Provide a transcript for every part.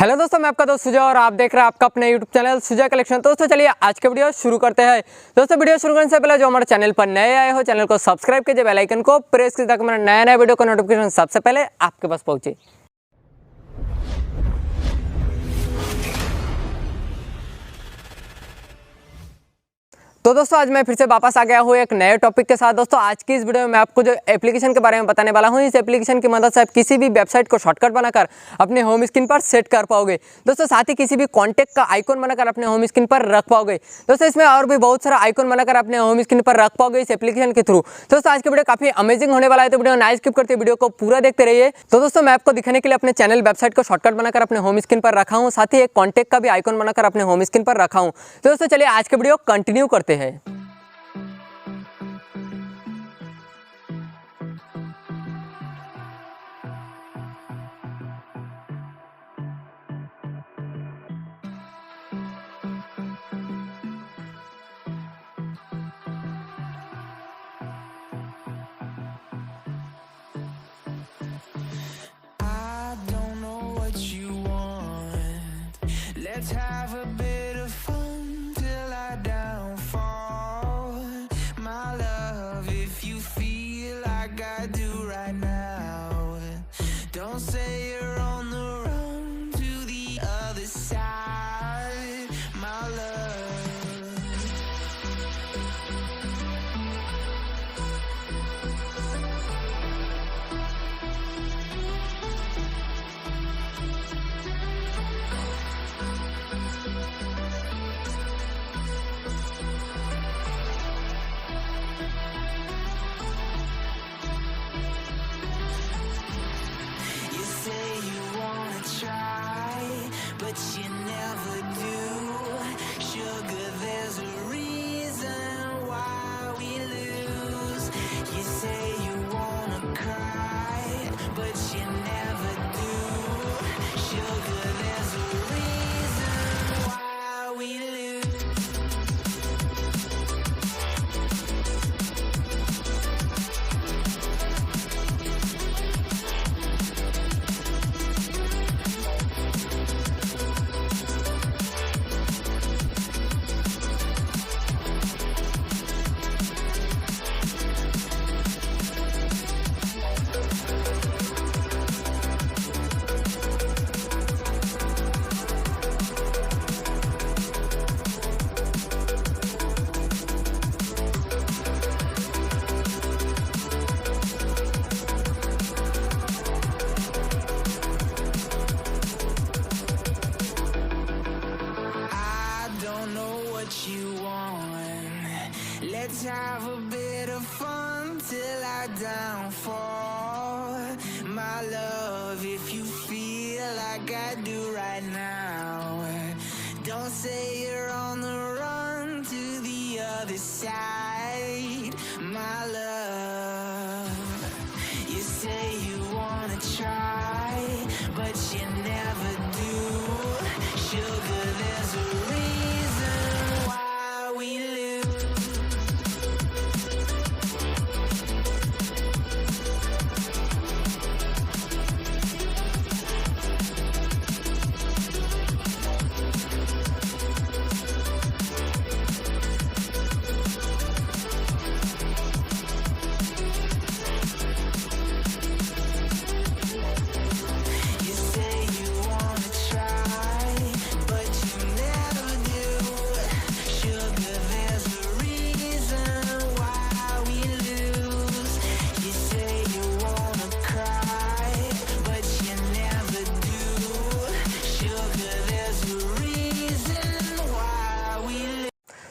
Hello दोस्तों, मैं आपका दोस्त सुजय और आप देख रहे हैं आपका अपने यूट्यूब चैनल सुजय कलेक्शन। दोस्तों चलिए आज के वीडियो शुरू करते हैं। दोस्तों वीडियो शुरू करने से पहले जो हमारे चैनल पर नए आए हो चैनल को सब्सक्राइब कीजिए, बेल आइकन को प्रेस कीजिए ताकि मेरा नया वीडियो का नोटिफिकेशन सबसे पहले आपके पास पहुंचे। तो दोस्तों आज मैं फिर से वापस आ गया हूँ एक नए टॉपिक के साथ। दोस्तों आज की इस वीडियो में मैं आपको जो एप्लीकेशन के बारे में बताने वाला हूँ, इस एप्लीकेशन की मदद से आप किसी भी वेबसाइट को शॉर्टकट बनाकर अपने होम स्क्रीन पर सेट कर पाओगे। दोस्तों साथ ही किसी भी कॉन्टैक्ट का आइकॉन बनाकर अपने होम स्क्रीन पर रख पाओगे। दोस्तों इसमें और भी बहुत सारा आइकॉन बनाकर अपने होम स्क्रीन पर रख पाओगे इस एप्लीकेशन के थ्रू। दोस्तों आज की वीडियो काफी अमेजिंग होने वाला है, तो वीडियो ना स्किप करते वीडियो को पूरा देखते रहिए। तो दोस्तों मैं आपको दिखाने के लिए अपने चैनल वेबसाइट को शॉर्टकट बनाकर अपने होम स्क्रीन पर रखा हूँ, साथ ही एक कॉन्टैक्ट का भी आइकॉन बनाकर अपने होम स्क्रीन पर रखा हूँ। तो दोस्तों चलिए आज के वीडियो कंटिन्यू करते हैं। Let's have a bit of fun till I downfall. My love, if you feel like I do right now, don't say you're on the run to the other side, my love. But you never do. Sugar, there's a reason why we lose. You say you wanna cry, but you never do. Sugar, there's a reason why we lose. Let's have a bit of fun till I downfall. My love, if you feel like I do right now, don't say you're on the run to the other side, my love. You say you wanna try, but you never do. Sugar, there's a reason why we lose.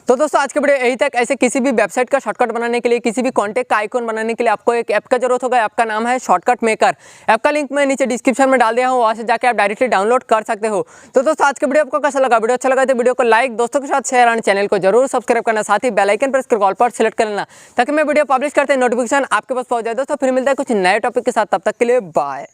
तो दोस्तों आज के video यही तक। ऐसे किसी भी website का शॉर्टकट बनाने के लिए, किसी भी कॉन्टैक्ट का आइकॉन बनाने के लिए आपको एक ऐप का जरूरत होगा। ऐप का नाम है शॉर्टकट मेकर। ऐप का लिंक मैं नीचे डिस्क्रिप्शन में डाल दिया हूँ, वहाँ से जाकर आप डायरेक्टली डाउनलोड कर सकते हो। तो दोस्तों आज के वीडियो आपको कैसा लगा? वीडियो अच्छा लगा तो वीडियो को लाइक, दोस्तों के साथ शेयर और चैनल को जरूर सब्सक्राइब करना, साथ ही बेल आइकन प्रेस कर ऑल पर सेलेक्ट कर लेना ताकि मैं वीडियो पब्लिश करते नोटिफिकेशन आपके पास पहुंच जाए। दोस्तों फिर मिलता है कुछ नए टॉपिक के साथ, तब तक के लिए बाय।